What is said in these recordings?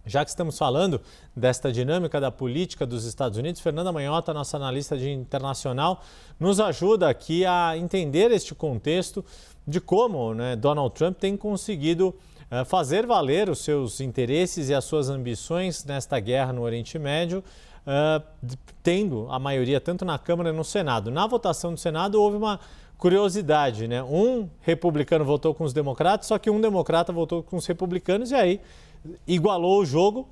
Já que estamos falando desta dinâmica da política dos Estados Unidos, Fernanda Manhota, nossa analista de internacional, nos ajuda aqui a entender este contexto de como, né, Donald Trump tem conseguido fazer valer os seus interesses e as suas ambições nesta guerra no Oriente Médio, tendo a maioria tanto na Câmara como no Senado. Na votação do Senado houve uma curiosidade, né? Um republicano votou com os democratas, só que um democrata votou com os republicanos e aí igualou o jogo,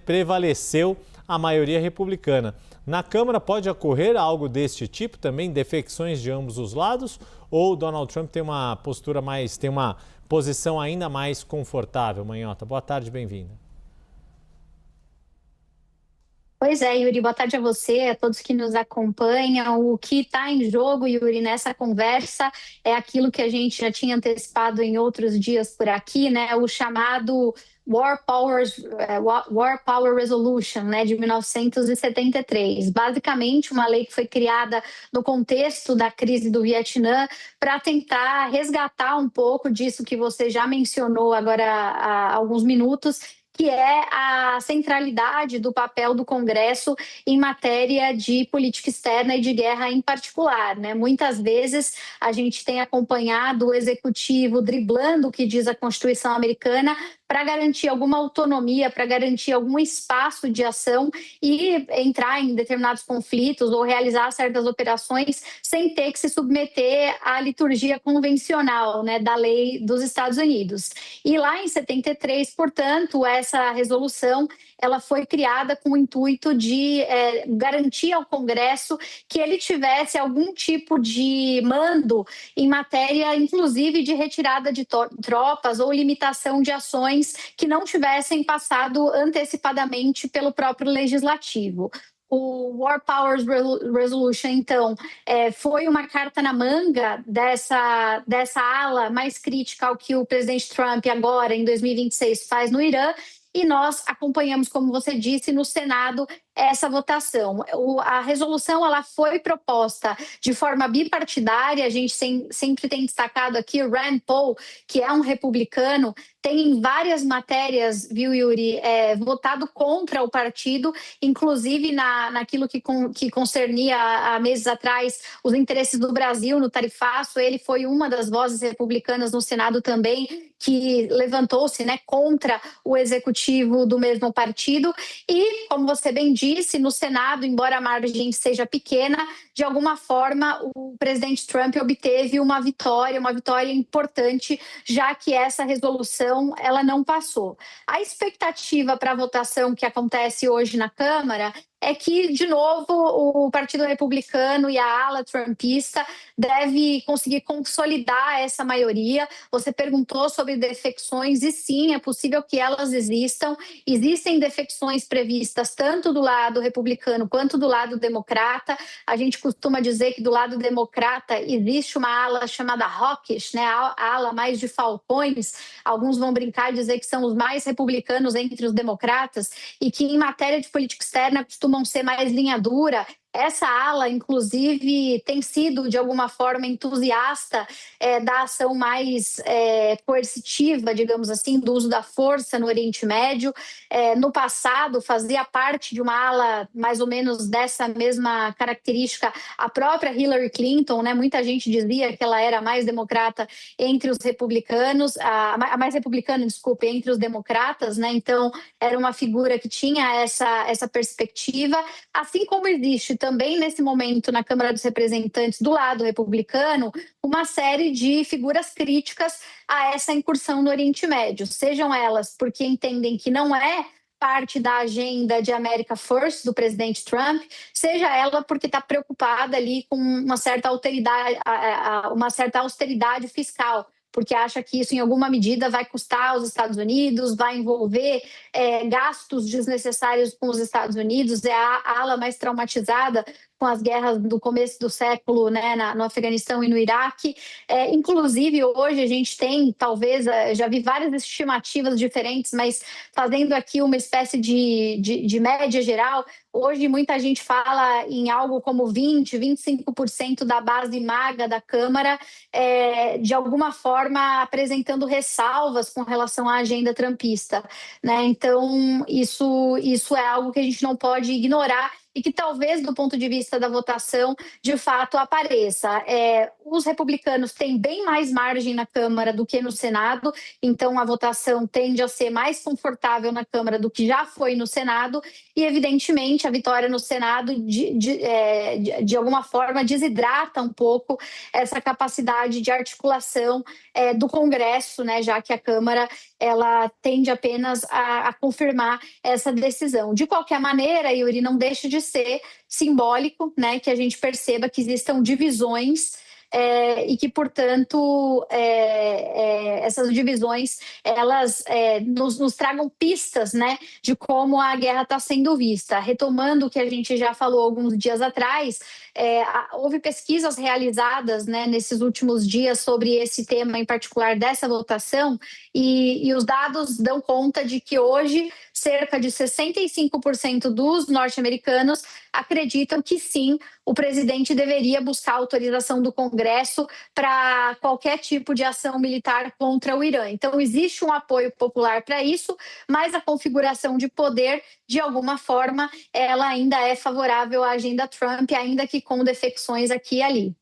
prevaleceu a maioria republicana. Na Câmara pode ocorrer algo deste tipo também, defecções de ambos os lados, ou Donald Trump tem uma postura mais, tem uma posição ainda mais confortável? Manhota, boa tarde, bem-vinda. Pois é, Yuri, boa tarde a você, a todos que nos acompanham. O que está em jogo, Yuri, nessa conversa é aquilo que a gente já tinha antecipado em outros dias por aqui, né? O chamado War Power Resolution, né, de 1973. Basicamente, uma lei que foi criada no contexto da crise do Vietnã para tentar resgatar um pouco disso que você já mencionou agora há alguns minutos, que é a centralidade do papel do Congresso em matéria de política externa e de guerra em particular, né? Muitas vezes a gente tem acompanhado o executivo driblando o que diz a Constituição americana para garantir alguma autonomia, para garantir algum espaço de ação e entrar em determinados conflitos ou realizar certas operações sem ter que se submeter à liturgia convencional, né, da lei dos Estados Unidos. E lá em 73, portanto, essa resolução ela foi criada com o intuito de garantir ao Congresso que ele tivesse algum tipo de mando em matéria, inclusive, de retirada de tropas ou limitação de ações que não tivessem passado antecipadamente pelo próprio legislativo. O War Powers Resolution, então, foi uma carta na manga dessa ala mais crítica ao que o presidente Trump agora, em 2026, faz no Irã, e nós acompanhamos, como você disse, no Senado essa votação. A resolução ela foi proposta de forma bipartidária, a gente sempre tem destacado aqui o Rand Paul, que é um republicano, tem em várias matérias, viu, Yuri, votado contra o partido, inclusive naquilo que concernia há meses atrás os interesses do Brasil no tarifaço. Ele foi uma das vozes republicanas no Senado também, que levantou-se, né, contra o executivo do mesmo partido. E, como você bem disse, no Senado, embora a margem seja pequena, de alguma forma o presidente Trump obteve uma vitória importante, já que essa resolução ela não passou. A expectativa para a votação que acontece hoje na Câmara é que, de novo, o Partido Republicano e a ala trumpista deve conseguir consolidar essa maioria. Você perguntou sobre defecções e sim, é possível que elas existam. Existem defecções previstas tanto do lado republicano quanto do lado democrata. A gente costuma dizer que do lado democrata existe uma ala chamada hawkish, né? A ala mais de falcões. Alguns vão brincar e dizer que são os mais republicanos entre os democratas e que em matéria de política externa costumam ser mais linha dura. Essa ala, inclusive, tem sido, de alguma forma, entusiasta da ação mais coercitiva, digamos assim, do uso da força no Oriente Médio. No passado, fazia parte de uma ala mais ou menos dessa mesma característica a própria Hillary Clinton, né? Muita gente dizia que ela era mais democrata entre os republicanos, a mais republicana, desculpe, entre os democratas, né? Então, era uma figura que tinha essa perspectiva, assim como existe também nesse momento na Câmara dos Representantes, do lado republicano, uma série de figuras críticas a essa incursão no Oriente Médio, sejam elas porque entendem que não é parte da agenda de America First do presidente Trump, seja ela porque está preocupada ali com uma certa austeridade fiscal, porque acha que isso, em alguma medida, vai custar aos Estados Unidos, vai envolver gastos desnecessários com os Estados Unidos, é a ala mais traumatizada com as guerras do começo do século, né, no Afeganistão e no Iraque. Inclusive, hoje a gente tem, talvez, já vi várias estimativas diferentes, mas fazendo aqui uma espécie de média geral, hoje muita gente fala em algo como 25% da base maga da Câmara, de alguma forma apresentando ressalvas com relação à agenda trumpista, né? Então, isso é algo que a gente não pode ignorar e que talvez, do ponto de vista da votação, de fato apareça. Os republicanos têm bem mais margem na Câmara do que no Senado, então a votação tende a ser mais confortável na Câmara do que já foi no Senado, e evidentemente a vitória no Senado, de alguma forma, desidrata um pouco essa capacidade de articulação do Congresso, né, já que a Câmara ela tende apenas a confirmar essa decisão. De qualquer maneira, Yuri, não deixa de ser simbólico, né, que a gente perceba que existam divisões e que, portanto, essas divisões elas nos tragam pistas, né, de como a guerra está sendo vista. Retomando o que a gente já falou alguns dias atrás, houve pesquisas realizadas, né, nesses últimos dias sobre esse tema em particular dessa votação, e os dados dão conta de que hoje cerca de 65% dos norte-americanos acreditam que sim, o presidente deveria buscar autorização do Congresso para qualquer tipo de ação militar contra o Irã. Então, existe um apoio popular para isso, mas a configuração de poder, de alguma forma, ela ainda é favorável à agenda Trump, ainda que com defecções aqui e ali.